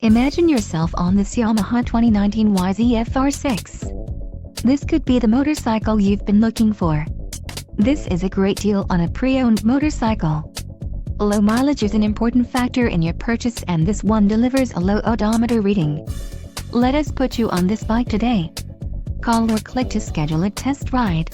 Imagine yourself on this Yamaha 2019 YZF-R6. This could be the motorcycle you've been looking for. This is a great deal on a pre-owned motorcycle. Low mileage is an important factor in your purchase, and this one delivers a low odometer reading. Let us put you on this bike today. Call or click to schedule a test ride.